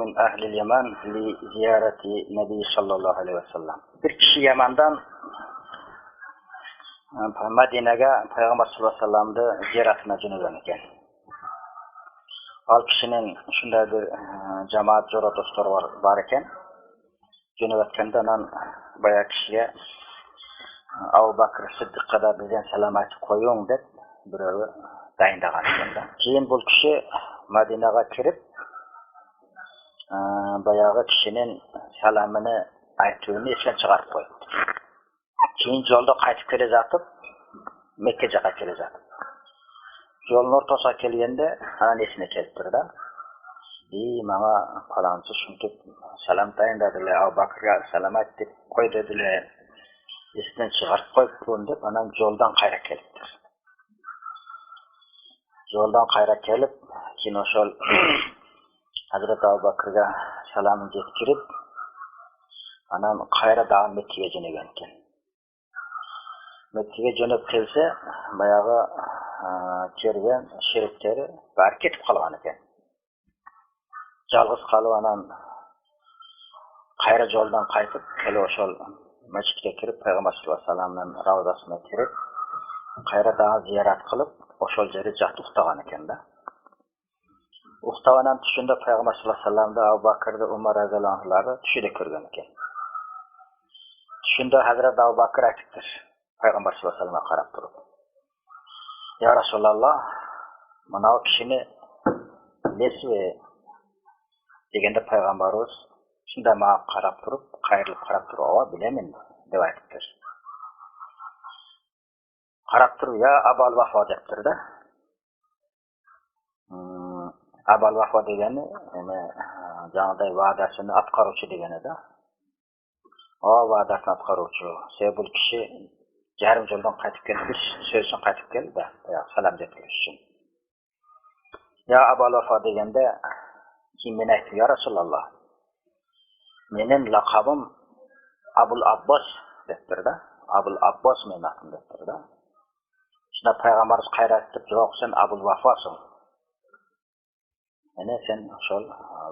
min ahli Yaman li ziyarati Nabi sallallahu aleyhi ve sellem. Bir kişi Yaman'dan Madine'ge Peygamber sallallahu aleyhi ve sellem'de ziyaretine jönögen eken. Al kişinin şunday bir cemaat jora dostları var eken. Jönögetkende anan baya kişiye Abu Bakr Sıddık'a da bizden selam aytıp koyuň dep birevi daýyndagan eken da. Keyin bul kişi Madine'ge kirip bayağı kişinin selamını aytýanyny eslen çıgaryp koydu. Keyin yolda qaytyp kele zatyp Mekke'ye kele zatyp. Yolun ortasına kelgende anan esine kelipdir da. Maňa falançy şuntup salam daýyndadylar, Abu Bakr'a salam aýt dep koy dediler. Esden çıgaryp koyupdum dep anan yoldan gaýra kelipdir. Yoldan gaýra kelip, keyin oşol Hazreti Abu Bakr'a salamını jetkirip, anan gaýra dagы Mekke'ye jönögen eken. Mekke'ye jönöp kelse, bayağı kergen şerikleri bari ketip kalgan eken. Jalgız kalıp anan gaýra joldan qaytyp, kele oşol mescitke kirip, Peygamber sallallahu aleyhi ve sellem'in rawdasyna kirip, gaýra dagы ziyaret kılıp, oşol jeri jatyp uktagan eken da. Uktaganan tüşünde Peygamber sallallahu aleyhi ve sellem'de Abu Bakr'da Umar radhiyallahu anh'ları tüşüde körgen eken. Tüşünde Hazreti Abu Bakr aytypdyr. Peygamber sallallahu aleyhi ve sellem'e karap durup. Ya Resulallah, mana o kişini bilesiz degende Peygamberimiz şunda mağa karap durup, gaýrylyp karap durup, "Owa bilemin" dep aytypdyr. Karap durup, "Ya Abal Vafa" depdir da. Abal Vafa degeni, jaňaday wadasyny atgaruçy degeni da. O wadasyny atgaruçy. Sebul kişi yarım joldan qaytyp geldi, bir söz üçin qaytyp geldi da, salam jetkiriş üçin. Ya Abal Vafa degende kim men aýtdy, "Ya Resulallah, menen lakabım Abul Abbas" depdir da. Abul Abbas men atym depdir da. Şunda Peygamberimiz gaýra aýtyp, "Jok, sen Abul Vafasyň. Ene sen şol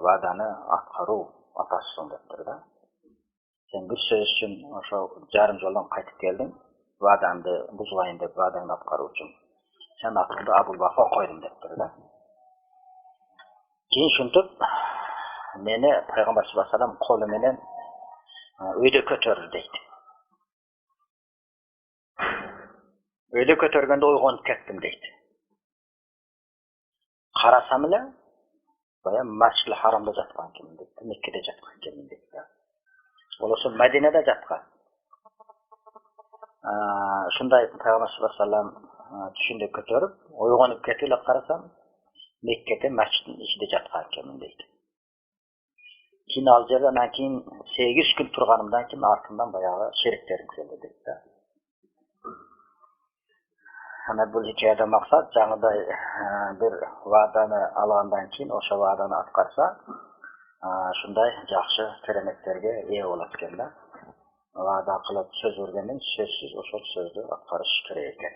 wadany atgaru atasyň" depdir da. Sen bir söz üçin oşo jarym joldan qaytyp geldin, wadandy buzlaýyn dep wadany atgaru üçin. Sen atyndy Abul Vafa koydum depdir da. Keyin şuntup meni Peygamber sallallahu aleyhi ve sellem kolu menen öýde köterdi deydi. Öýde kötergende oýganyp ketdim deydi. Karasam ele baya Masjid-i Haramda jatgan ekenim deydi, Mekke'de jatgan ekenim deydi. Olası Medine'de jatgan. Şunday Peygamber sallallahu aleyhi ve sellem tüşünde köterip, oýganyp ketip karasam Mekke'de mescidin içinde jatgan ekenim deydi. Keyin al jerden keyin 8 gün turganymdan keyin artymdan bayağı şeriklerim geldi deydi. Ana bu hikayede maksat jaňyday bir wadany algandan keyin oşo wadany atgarsa, şunday jakşy keremetlerge eýe bolat eken da. Wada kılıp söz bergenden sözsüz oşo sözdü atgarış kerek eken.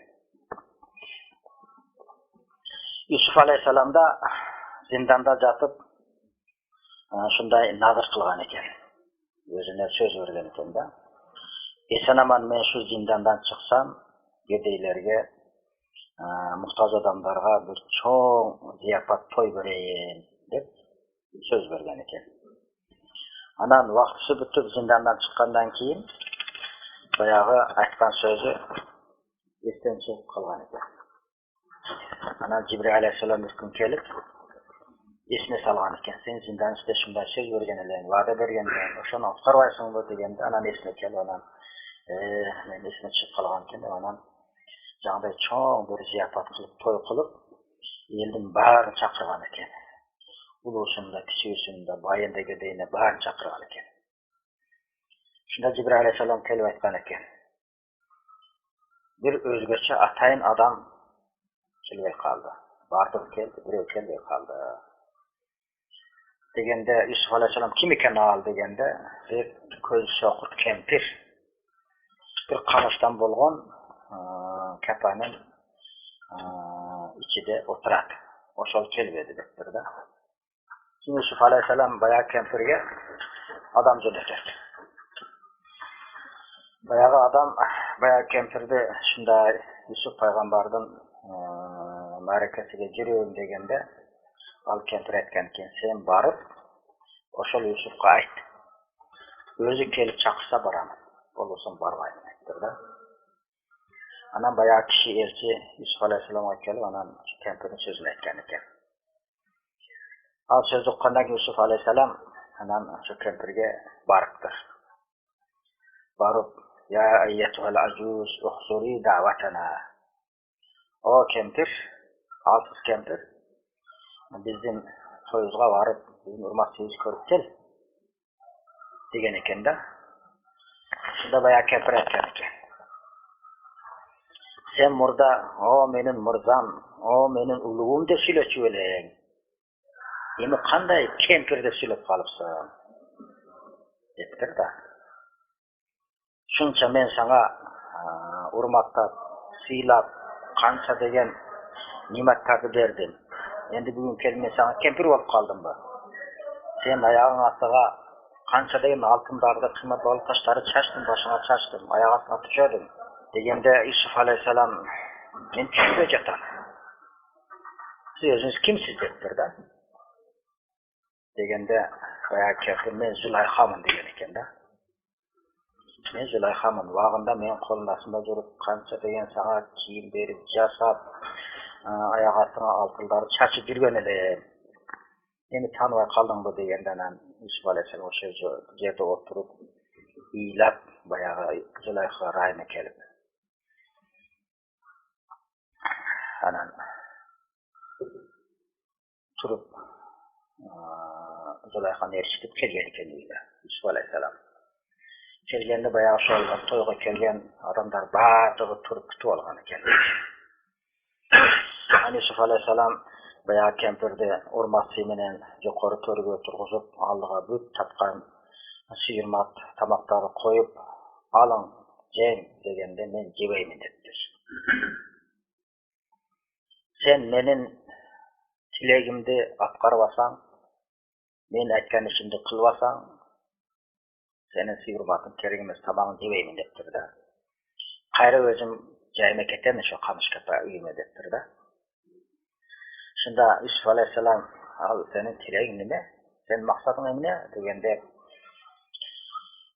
Yusuf aleyhisselam da zindanda jatyp şunday nazır kılgan eken. Özüne söz bergen eken da. Esen aman men şu zindandan çıksam, gedeylerge muhtaç adamlarga bir çoğ ziyafat toy bereyin dep söz bergen eken. Anan wagty bütüp zindandan çykkandan keyin bayağı aytkan sözü esden çıkıp kalgan eken. Anan Cibril aleyhisselam bir gün kelip esine salgan eken. Sen zindan içinde şunday söz bergen eleň, wada bergenden, oşony atgarbaýsyňby degende anan esine kelip anan men esine çykyp kalgan eken, anan jaňday çoğ bir ziyafat kılıp, toy kılıp, eldin baryny çakyrgan eken. Ulusunda, kiçigisinde, Bayanda gedeyine baryny çakyrgan eken. Şunda Cibril aleyhisselam kelip aýtgan eken. Bir özgeçe ataýyn adam kelbey kaldı. Bardyk keldi, birew kelbey kaldı. Degende Yusuf aleyhisselam kim eken al degende bir köz şokurt kempir. Bir kamışdan bolgon kapanın içinde oturat. Oşol kelbedi depdir da. Yusuf aleyhisselam bayağı kempirge adam jo'natadi. Bayağı adam bayağı kempirdi shunda Yusuf payg'ambardın ma'rakasiga жүрөм degende al kempir aytgan ekan, sen barib oshol Yusufga ayt. O'zi kelib chaqirsa boraman. Bo'lmasam bormayman aytdi. Anan bayağı kishi elchi Yusuf aleyhisselamga kelib anan kempirning so'zini aytgan ekan. Al söz uqqandan Yusuf aleyhisselam anan shu kempirga boribdir. Borib, ya ayyatuhal ajuz ukhsuri da'vatana. O kempir, alsiz kempir, bizning to'yimizga borib, bizning hurmatimizni ko'rib kel degan ekanda. Shunda bayağı kempir aytgan ekan. Sen murda, o mening murzam, o mening ulug'im deb so'ylachib eling. Endi qanday kempir deb so'ylab qolibsan? Debdir-da. Shuncha men sana hurmatlab, siylab, qancha degan ne'matlarni berdim. Endi bugun kelib men sana kempir bo'lib qoldimmi? Sen oyog'ing ostiga qancha degan oltinlarni, qimmatli toshlarni chashdim, boshingga chashdim, oyoq ostiga tushirdim. Deganda Yusuf aleyhisselam men tushib jataman. Siz o'zingiz kimsiz debdir-da. Deganda bayağı kempir men Zulayxaman degan ekanda. Men Zulayxaman, vaqtida men qo'lim ostida yurib qancha degan sana kiyim berib, jasab, oyoq ostiga oltinlarni chachib yurgan edim. Meni tanimay qoldingmi degandan Yusuf aleyhisselam o'sha yerda o'tirib, iylab bayağı Zulayxa rayına kelib. Anan turib Zulayxani erishib kelgan ekan deydi Yusuf aleyhisselam. Kelganda bayağı şol to'yga kelgan odamlar barlig'i turib kutib olgan ekan. Yusuf aleyhisselam bayağı kempirdi urmatsi bilan yuqori to'rga o'tirg'izib, oldiga but tapgan siyirmat tamoqlarni qo'yib, "Oling, jeng" deganda men jebeyman debdir. Sen mening tilegimni atqarib olsang, men aytgan ishimni qilib olsang, senin siyirmating kerak emas, tamog'ingni jebeyman debdir-da. Qayra o'zim joyimga ketaman, shu qamishkapa uyimga debdir-da. Shunda Yusuf aleyhisselam, "Al, sening tileging nima? Sen maqsading nima?" deganda,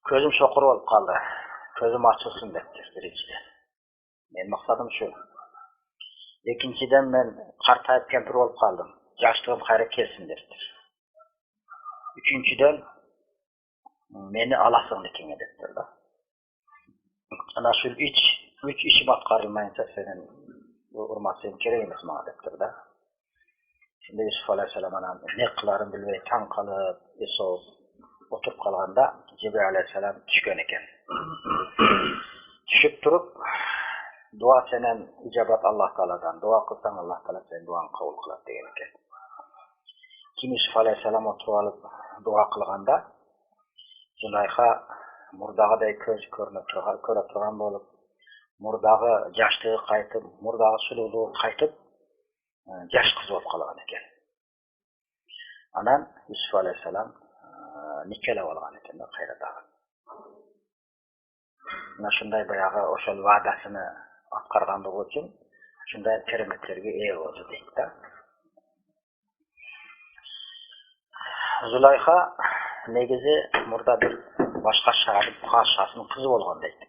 "Ko'zim shoqir bo'lib qoldi. Ko'zim ochilsin" debdir birinchidan. Men maqsadim shu. Ikkinchidan men qartayib kempir bo'lib qoldim. Yoshligim qayra kelsin debdir. Uchinchidan meni olasing lekinga debdir-da. Ana shu üç ishim atqarilmayincha senin hurmating kerak emas menga debdir-da. Shunda Yusuf aleyhisselam anan ne qilarini bilmay tan qolib, esob o'tirib qolganda Jibril aleyhisselam tushgan ekan. Tushib turib, duo senen ijobat Alloh taoladan, duo qilsang Alloh taolo sening duoңni qabul qiladi degan ekan. Kim Yusuf aleyhisselam o'tirib olib duo qilganda Zulayxa murdag'iday ko'z ko'ra turgan bo'lib, murdag'i yoshligi qaytib, murdag'i suluqligi qaytib, yosh qiz bo'lib qolgan ekan. Anan Yusuf aleyhisselam nikkalab olgan ekan qayradag'i. Mana shunday bayağı o'shal va'dasini atqarganligi uchun shunday keramatlarga ega bo'ldi deydi-da. Zulayxa negizi murda bir boshqa shahar podshohasining qizi bo'lgan deydi.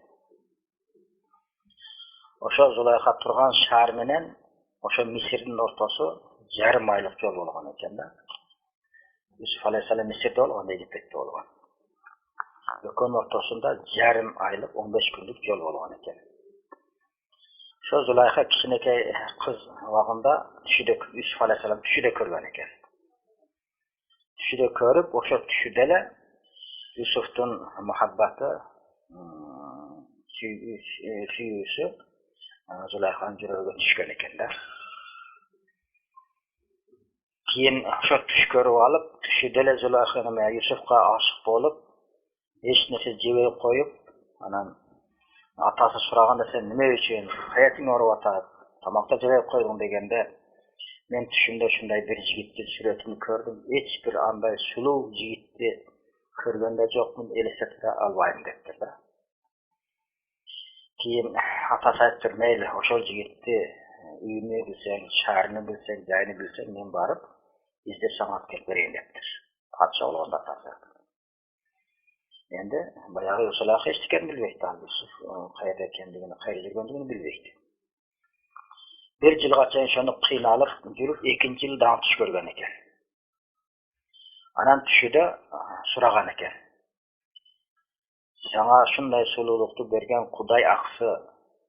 O'sha Zulayxa turgan shahar bilan o'sha Misrning o'rtasi yarim oylik yo'l bo'lgan ekan-da. Yusuf aleyhisselam Misrda bo'lgan, Egiptda bo'lgan. Yo'qon o'rtasida yarim oylik 15 kunlik yo'l bo'lgan ekan. Shu Zulayxa kichkinakay qiz vaqtida tushida Yusuf aleyhisselam tushida ko'rgan ekan. Tushida ko'rib, o'sha tushidala Yusufning muhabbati, suyusi Zulayxaning yuragiga tushgan ekan-da. Keyin o'sha tush ko'rib olib, tushidala Zulayxa Yusufga oshiq bo'lib, hech narsa jebey qo'yib, anan atasi so'raganda sen nima uchun hayoting o'rib o'tadi, tomoqda jebey qo'yding deganda, Men tushimda shunday bir yigitning suratini ko'rdim. Hech bir anday suluv yigitni ko'rganda yo'qman, elesatira olmayman debdi. Keyin atasi aytdi, mayli, o'sha yigitni uyini bilsang, shahrini bilsang, joyini bilsang, men borib izlab sanat kelib berayin debdi. Podsho o'lganda atasi. Endi boyagi o'shalar hech kim bilmaydi, Yusuf qayerda ekanligini, qayerda yurganligini bilmaydi. Bir yilgacha shuni qiynalib yurib, ikkinchi yil dam tush ko'rgan ekan. Anan tushida so'ragan ekan. Sana shunday suluqni bergan Xudoy aqsi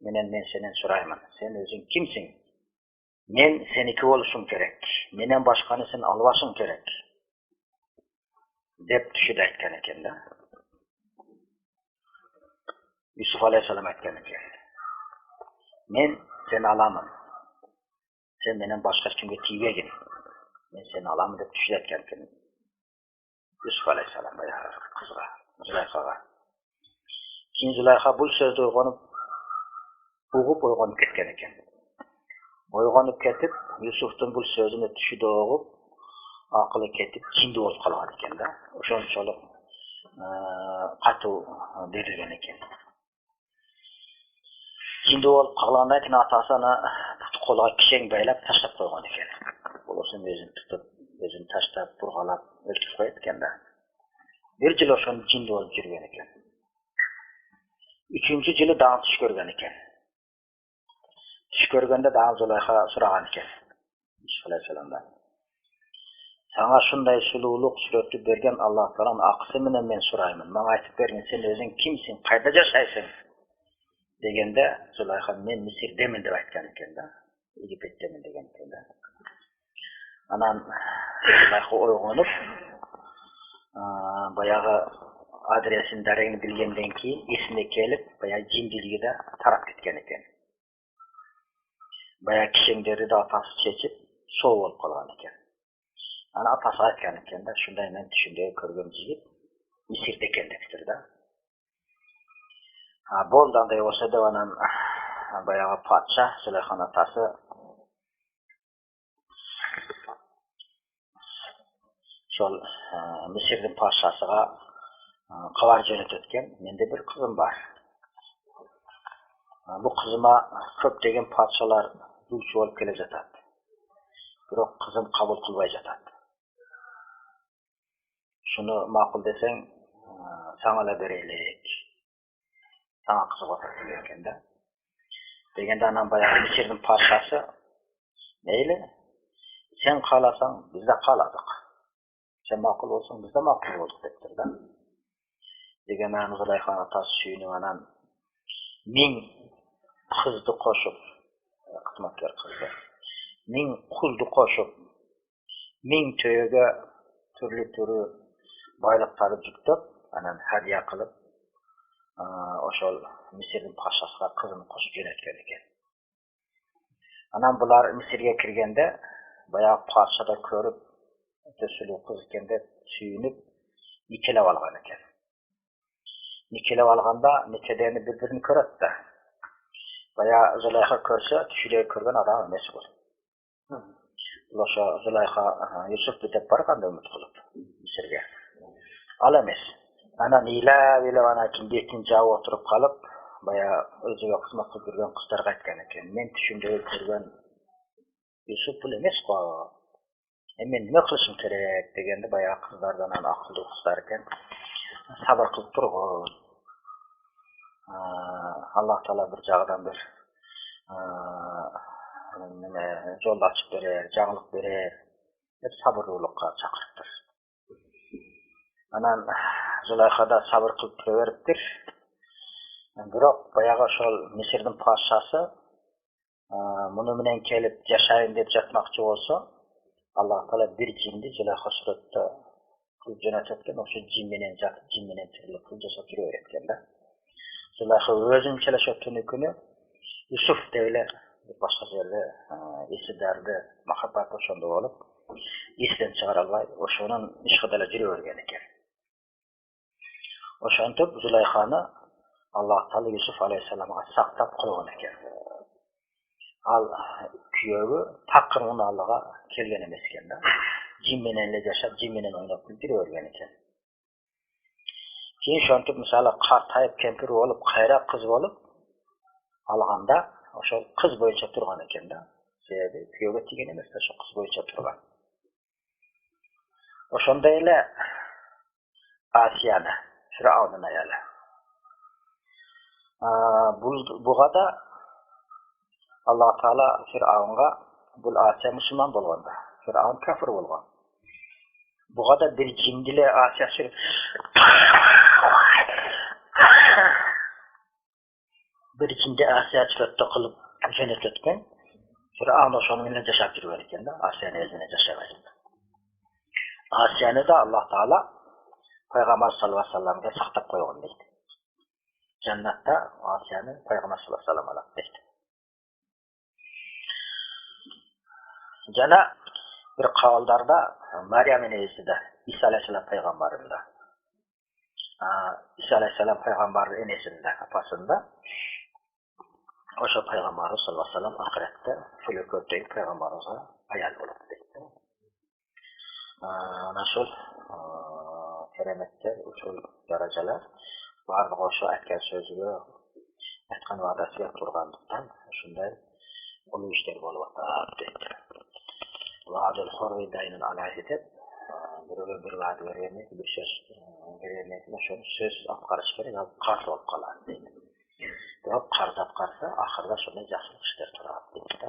men senden so'rayman. Sen o'zing kimsin? Men seniki bo'lishim kerak. Mendan boshqani sen olvashing kerak. deb tushida aytgan ekan-da. Yusuf alayhisalom aytgan ekan. Men seni olaman. Sen mendan boshqa kimga tegmagin. Men seni olaman deb tushida aytgan ekan. Yusuf alayhisalom qizga, Zulayxaga. Keyin Zulayxa bu so'zni uyg'onib ketgan ekan. Uyg'onib ketib, Yusufning bu so'zini tushida o'g'ib, aqli ketib, jindi bo'lib qolgan ekan-da. O'shanchalik qattiq berilgan ekan. Jindi bo'lib qolgandan keyin otasi ana qo'liga kishang baylab tashlab qo'ygan ekan. Bo'lsin o'zini tutib, o'zini tashlab, burg'alab o'lchib qo'yayotganda. Bir yil o'shani jindi bo'lib yurgan ekan. 3-yili dam tush ko'rgan ekan. Tush ko'rganda dam Zulayxa so'ragan ekan. Yusuf alayhisalomdan. Sana shunday suluqliq suratni bergan Alloh taoloning aqsi bilan men so'rayman. Menga aytib bergin, sen o'zing kimsin? Qayerda yashaysan? Deganda Zulayxa men Misrdaman deb aytgan ekan-da. Egiptdaman degan ekan-da. Anan Zulayxa uyg'onib, boyagi adresin daragini bilgandan keyin esine kelib, boya jindiligida tarab ketgan ekan. Boya kishingleri de atası chechib, so'v bo'lib qolgan ekan. Ana atası aytgan ekan-da, shunday men tushimda ko'rgan yigit Misrda ekan debdir-da. Bo'lganday bo'lsa da anan boyagi podsho Zulayxaning atasi şol Misrning podshosiga xabar jo'natgan. Menda bir qizim bor. Bu qizima ko'p degan podsholar duch bo'lib kelib жатadi. Biroq qizim qabul qilmay жатadi. Shuni ma'qul desang, sana beraylik. Sana qiziq o'tirdi ekanda. Deganda anam boyagi Misrning podshosi, "Mayli, sen qalasang biz de qaladik. Sen ma'qul bo'lsang biz de ma'qul bo'ldik" debdi-da. Degandan Zulayxaning atasi suyunib anan 1000 qizni qo'shib, xizmatkor qizni, 1000 qulni qo'shib, 1000 to'yaga turli boyliqlarni juktib, anan hadiya qilib, o'sha Misrning podshosiga qizini qo'shib jo'natgan ekan. Anan bular Misrga kirganda, boyagi podshoda ko'rib, suluq qiz ekan deb suyunib, nikhlab olgan ekan. Nikhlab olganda nikhdani bir-birini ko'radi-da. Baya Zulayxa ko'rsa, tushida ko'rgan odam emas bu. O'sha Zulayxa Yusuf deb borganda umid qilib Misrga. Alamas. Ana nila ana kindekin javob o'tirib qolib, baya o'ziga xizmat qilib yurgan qizlarga aytgan ekan. Men tushimda ko'rgan Yusuf bu emas-ku. Men nima qilishim kerak deganda baya qizlardan ana aqlli qizlar ekan. Sabr qilib turg'in. Alloh taolo bir jag'dan bir nima yo'l ochib berar, janglik berar deb sabrlilikqa chaqiribdir. Anan Zulayxada sabr qilib turaveribdir. Biroq boyagi o'sha Misrning podshosi buni bilan kelib yashayin deb jatmoqchi bo'lsa, Alloh taolo bir jinni Zulayxa suratda qilib jo'natgan, o'sha jin bilan jatib, jin bilan turli qilib jasad yuravergan-da. Zulayxa o'zinchalik shu kuni Yusuf deyla boshqa yerda esidardi, muhabbat o'shanda bo'lib, esdan chiqara olmay, o'shaning ishqidala yuravergan ekan. O'shanda Zulayxani Alloh taolo Yusuf alayhisalomga saqlab qo'ygan ekan. Al kuyöөгү такыр унаалыга келген эмес экен да. Жин менен эле жашап, жин менен ойноп жүрө берген экен. Кийин ошентип мисалы картайып кемпир болуп, кайра кыз болуп алганда ошол кыз боюнча турган экен да. Себеби күйөөгө тийген эмес, ошо кыз боюнча турган. Ошондой эле Асияны, Фираундун аялы. Буга да Аллах Таала Фираунга бул Асия мусулман болгондо, Фираун кафир болгон. Буга да бир жинди эле Асия сүрүп bir içinde Asya çıkarttı kılıp cennet etken Firavun ошону менен жашап жүргөн экен да, Асияны өзүнө жашабайт. Асияны да Аллах Таала пайгамбар саллаллаху алейхи вассаламга сактап койгон дейт. Жаннатта Асияны пайгамбар саллаллаху алейхи вассалам алат дейт. Жана bir кабылдарда Мариям энеси да Иса алейхиссалам пайгамбарында. Иса алейхиссалам пайгамбардын энесинде, апасында ошо пайгамбар саллаллаху алейхи вассалам ахиретте фүлөкөттөгү пайгамбарыбызга аял болот дейт. Ошол кереметтер, ушул даражалар бардыгы ошо айткан сөзүгө, айткан ваадасыга тургандыктан ушундай улуу иштер болуп атат дейт. Vaadil horri dayının alayhi deb biröge bir vaad berermek, bir söz berermek, ошол сөз алып караш керек, ал карыз болуп калат дейт. Бирок карыз алып карса, акырда ошондой жакшылык иштер турат дейт да.